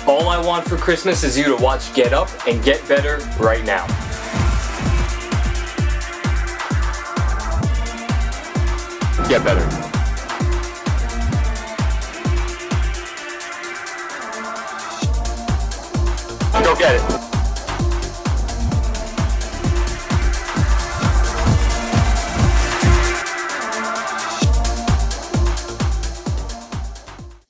All I want for Christmas is you to watch Get Up and get better right now. Get better. Go get it.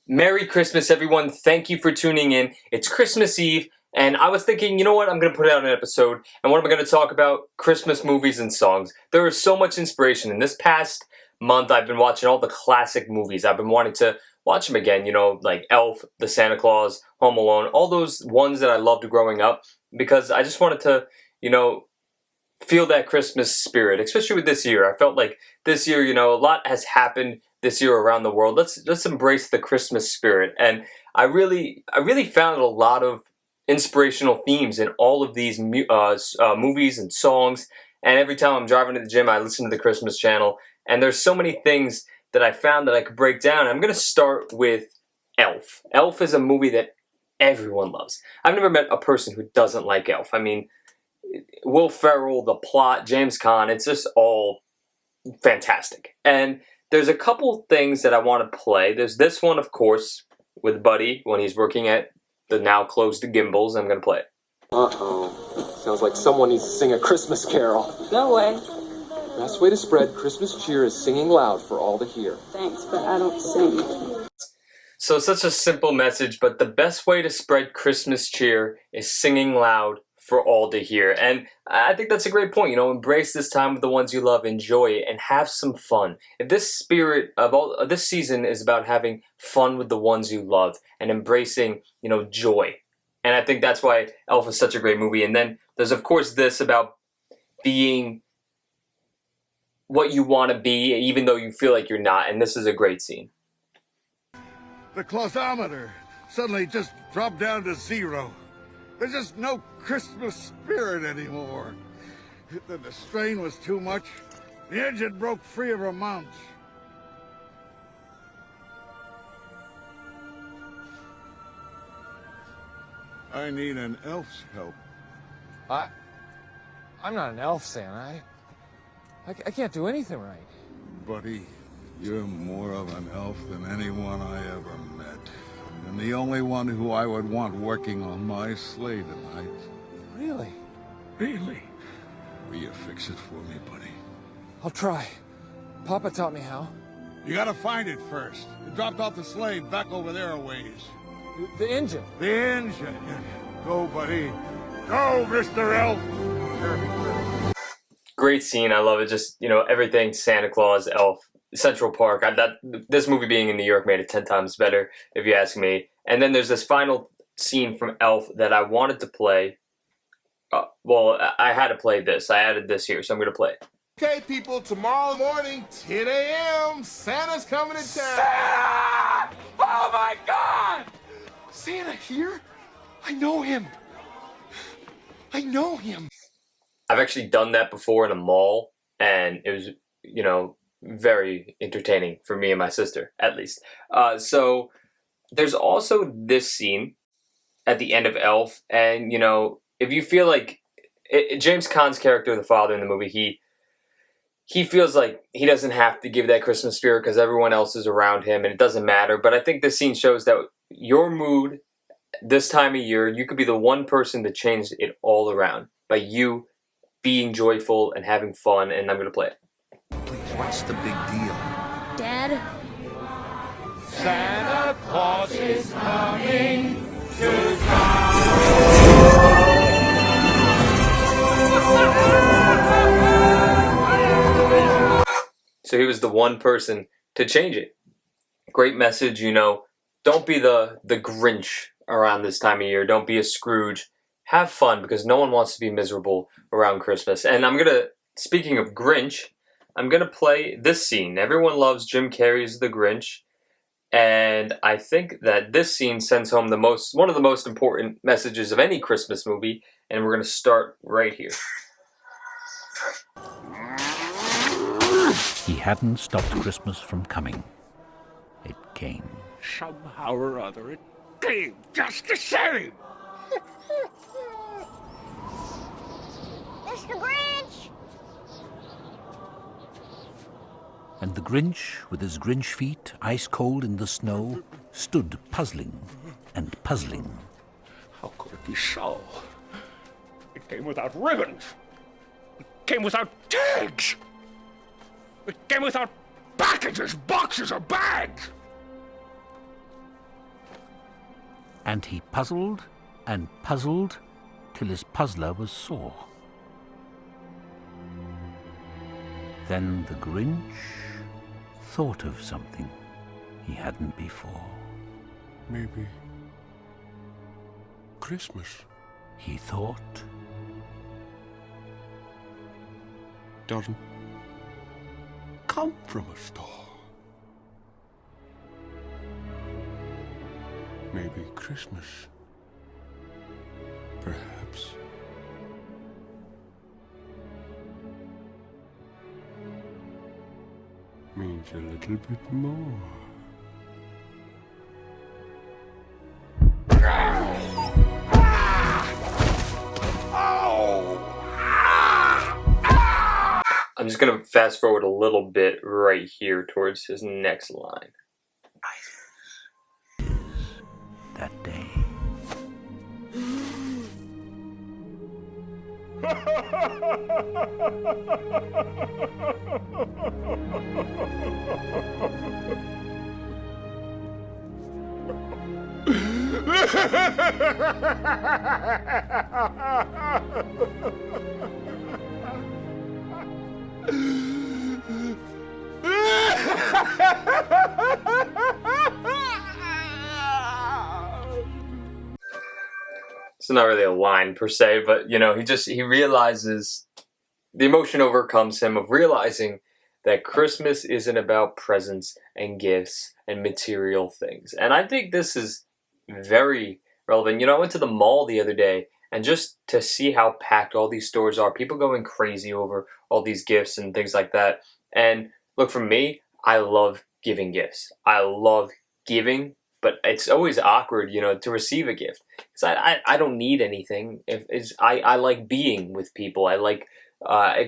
Merry Christmas, everyone. Thank you for tuning in. It's Christmas Eve, and I was thinking, you know what? I'm going to put out an episode, and what am I going to talk about? Christmas movies and songs. There is so much inspiration. In this past month, I've been watching all the classic movies. I've been wanting to watch them again, like Elf, The Santa Claus, Home Alone, all those ones that I loved growing up, because I just wanted to, feel that Christmas spirit, especially with this year. I felt like this year, a lot has happened this year around the world. Let's embrace the Christmas spirit. And I really found a lot of inspirational themes in all of these movies and songs. And every time I'm driving to the gym, I listen to the Christmas channel. And there's so many things that I found that I could break down. I'm going to start with Elf. Elf is a movie that everyone loves. I've never met a person who doesn't like Elf. I mean, Will Ferrell, the plot, James Caan, it's just all fantastic. And there's a couple things that I want to play. There's this one, of course, with Buddy when he's working at the now closed Gimbals. I'm going to play it. Uh-oh. Sounds like someone needs to sing a Christmas carol. No way. Best way to spread Christmas cheer is singing loud for all to hear. Thanks, but I don't sing. So such a simple message, but the best way to spread Christmas cheer is singing loud for all to hear. And I think that's a great point. Embrace this time with the ones you love, enjoy it, and have some fun. If this spirit of this season is about having fun with the ones you love and embracing, joy. And I think that's why Elf is such a great movie. And then there's, of course, this about being what you want to be, even though you feel like you're not. And this is a great scene. The clausometer suddenly just dropped down to 0. There's just no Christmas spirit anymore. The strain was too much. The engine broke free of her mounts. I need an elf's help. I'm not an elf, Santa. I can't do anything right. Buddy, you're more of an elf than anyone I ever met. And the only one who I would want working on my sleigh tonight. Really? Really? Will you fix it for me, buddy? I'll try. Papa taught me how. You gotta find it first. It dropped off the sleigh back over there a ways. The engine. The engine. Go, buddy. Go, Mr. Elf. Great scene. I love it. Just, everything Santa Claus, Elf, Central Park. This movie being in New York made it 10 times better, if you ask me. And then there's this final scene from Elf that I wanted to play. I had to play this. I added this here, so I'm going to play it. Okay, people, tomorrow morning, 10 a.m., Santa's coming to town. Santa! Oh, my God! Santa here? I know him. I've actually done that before in a mall, and it was, very entertaining for me and my sister, at least. So there's also this scene at the end of Elf, and, if you feel like James Caan's character, the father in the movie, he feels like he doesn't have to give that Christmas spirit because everyone else is around him and it doesn't matter. But I think this scene shows that your mood this time of year, you could be the one person to change it all around by you being joyful and having fun. And I'm going to play it. Please, what's the big deal? Dad? Santa Claus is coming to So he was the one person to change it. Great message, Don't be the Grinch around this time of year. Don't be a Scrooge. Have fun because no one wants to be miserable around Christmas. And speaking of Grinch, I'm going to play this scene. Everyone loves Jim Carrey's The Grinch. And I think that this scene sends home one of the most important messages of any Christmas movie. And we're going to start right here. He hadn't stopped Christmas from coming. It came. Somehow or other, it lucky, just the same. Mr. Grinch! And the Grinch, with his Grinch feet ice cold in the snow, stood puzzling and puzzling. How could it be so? It came without ribbons. It came without tags. It came without packages, boxes, or bags. And he puzzled and puzzled till his puzzler was sore. Then the Grinch thought of something he hadn't before. Maybe Christmas He thought, doesn't come from a store. Maybe Christmas, perhaps, means a little bit more. I'm just going to fast forward a little bit right here towards his next line. that day. It's not really a line per se, but you know, he realizes the emotion overcomes him of realizing that Christmas isn't about presents and gifts and material things. And I think this is very relevant. You know, I went to the mall the other day, and just to see how packed all these stores are, people going crazy over all these gifts and things like that. And look, for me, I love giving gifts. I love giving, but it's always awkward, you know, to receive a gift. Because I don't need anything. I like being with people. I like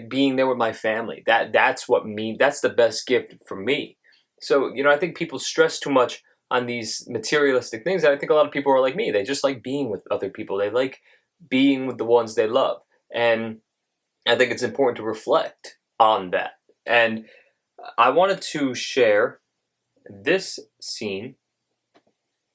being there with my family. That's the best gift for me. So, you know, I think people stress too much on these materialistic things. And I think a lot of people are like me. They just like being with other people. They like being with the ones they love. And I think it's important to reflect on that. And I wanted to share this scene,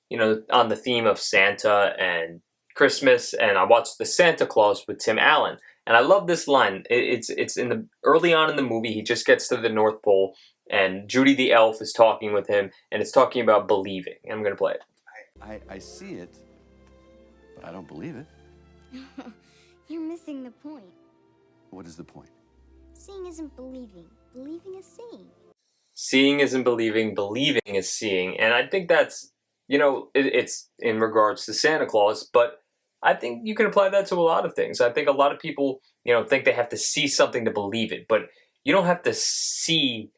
you know, on the theme of Santa and Christmas. And I watched The Santa Claus with Tim Allen. And I love this line. It's in the early on in the movie. He just gets to the North Pole, and Judy the elf is talking with him, and it's talking about believing. And I'm going to play it. I see it, but I don't believe it. You're missing the point. What is the point? Seeing isn't believing. Believing is seeing. Seeing isn't believing. Believing is seeing. And I think that's, you know, it's in regards to Santa Claus, but I think you can apply that to a lot of things. I think a lot of people, you know, think they have to see something to believe it, but you don't have to see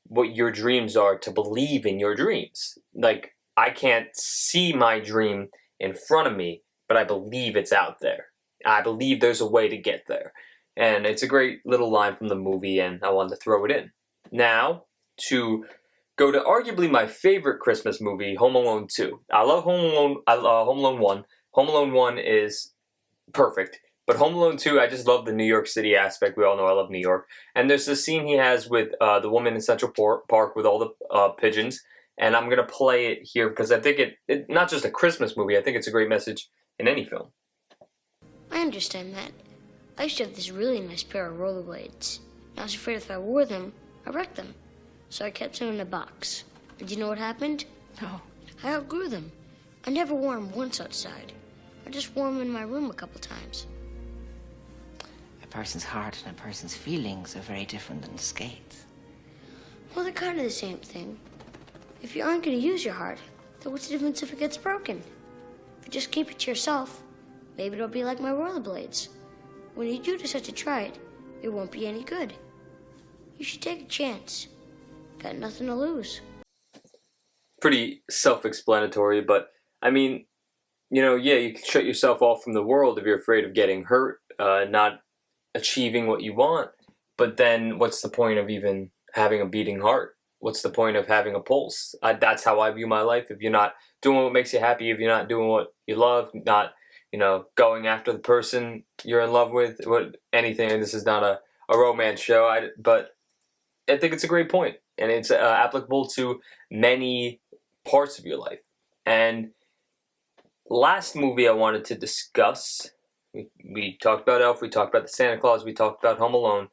what your dreams are to believe in your dreams. Like, I can't see my dream in front of me, but I believe it's out there. I believe there's a way to get there. And it's a great little line from the movie, and I wanted to throw it in. Now, to go to arguably my favorite Christmas movie, Home Alone 2. I love Home Alone. I love Home Alone 1. Home Alone 1 is perfect. But Home Alone 2, I just love the New York City aspect. We all know I love New York. And there's this scene he has with the woman in Central Park with all the pigeons. And I'm going to play it here because I think it not just a Christmas movie, I think it's a great message in any film. I understand that. I used to have this really nice pair of rollerblades. I was afraid if I wore them, I'd wreck them. So I kept them in a box. And do you know what happened? No. I outgrew them. I never wore them once outside. I just wore them in my room a couple times. A person's heart and a person's feelings are very different than skates. Well, they're kind of the same thing. If you aren't going to use your heart, then what's the difference if it gets broken? If you just keep it to yourself, maybe it'll be like my rollerblades. When you do decide to try it, it won't be any good. You should take a chance. Got nothing to lose. Pretty self-explanatory, but I mean, yeah, you can shut yourself off from the world if you're afraid of getting hurt, not achieving what you want. But then what's the point of even having a beating heart? What's the point of having a pulse? That's how I view my life. If you're not doing what makes you happy, if you're not doing what you love, not, going after the person you're in love with, anything, and this is not a romance show, but I think it's a great point, and it's applicable to many parts of your life. And last movie I wanted to discuss, we talked about Elf, we talked about the Santa Claus, we talked about Home Alone.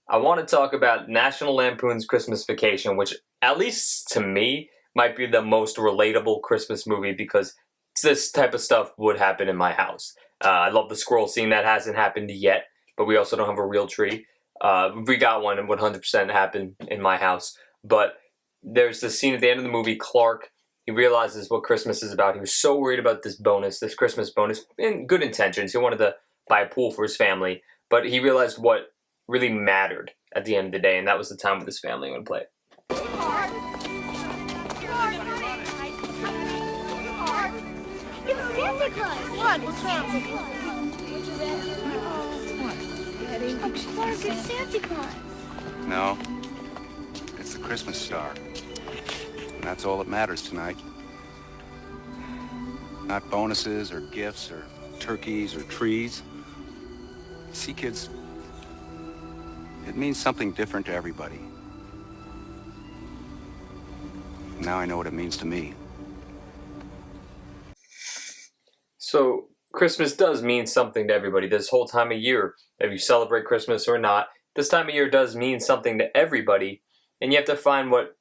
I want to talk about National Lampoon's Christmas Vacation, which, at least to me, might be the most relatable Christmas movie because this type of stuff would happen in my house. I love the squirrel scene. That hasn't happened yet, but we also don't have a real tree. We got one, and 100% happened in my house. But there's this scene at the end of the movie, Clark, he realizes what Christmas is about. He was so worried about this Christmas bonus, in good intentions. He wanted to buy a pool for his family, but he realized what really mattered at the end of the day, and that was the time with his family and play. It's Santa Claus! What? It's Santa Claus! Oh, Clark, it's Santa Claus! No. It's the Christmas star. And that's all that matters tonight. Not bonuses or gifts or turkeys or trees. See, kids, it means something different to everybody. Now I know what it means to me. So Christmas does mean something to everybody. This whole time of year, if you celebrate Christmas or not, this time of year does mean something to everybody, and you have to find what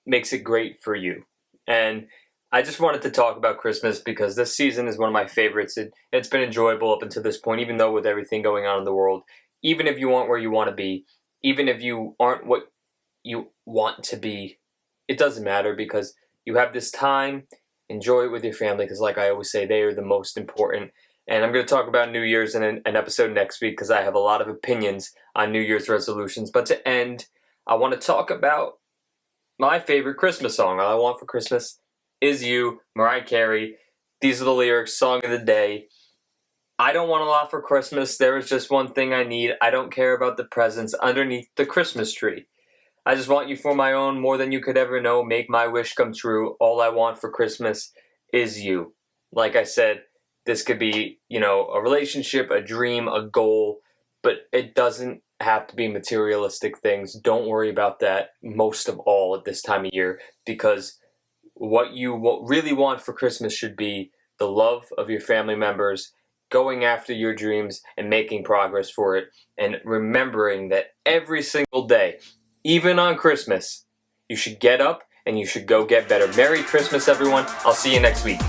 makes it great for you. And I just wanted to talk about Christmas because this season is one of my favorites. It's been enjoyable up until this point, even though with everything going on in the world, even if you aren't where you want to be, even if you aren't what you want to be, it doesn't matter because you have this time. Enjoy it with your family because, like I always say, they are the most important. And I'm going to talk about New Year's in an episode next week because I have a lot of opinions on New Year's resolutions. But to end, I want to talk about my favorite Christmas song. All I Want for Christmas Is You, Mariah Carey. These are the lyrics, song of the day. I don't want a lot for Christmas. There is just one thing I need. I don't care about the presents underneath the Christmas tree. I just want you for my own, more than you could ever know. Make my wish come true. All I want for Christmas is you. Like I said, this could be, a relationship, a dream, a goal, but it doesn't have to be materialistic things. Don't worry about that most of all at this time of year, because what you really want for Christmas should be the love of your family members, going after your dreams and making progress for it, and remembering that every single day, even on Christmas, you should get up and you should go get better. Merry Christmas, everyone. I'll see you next week.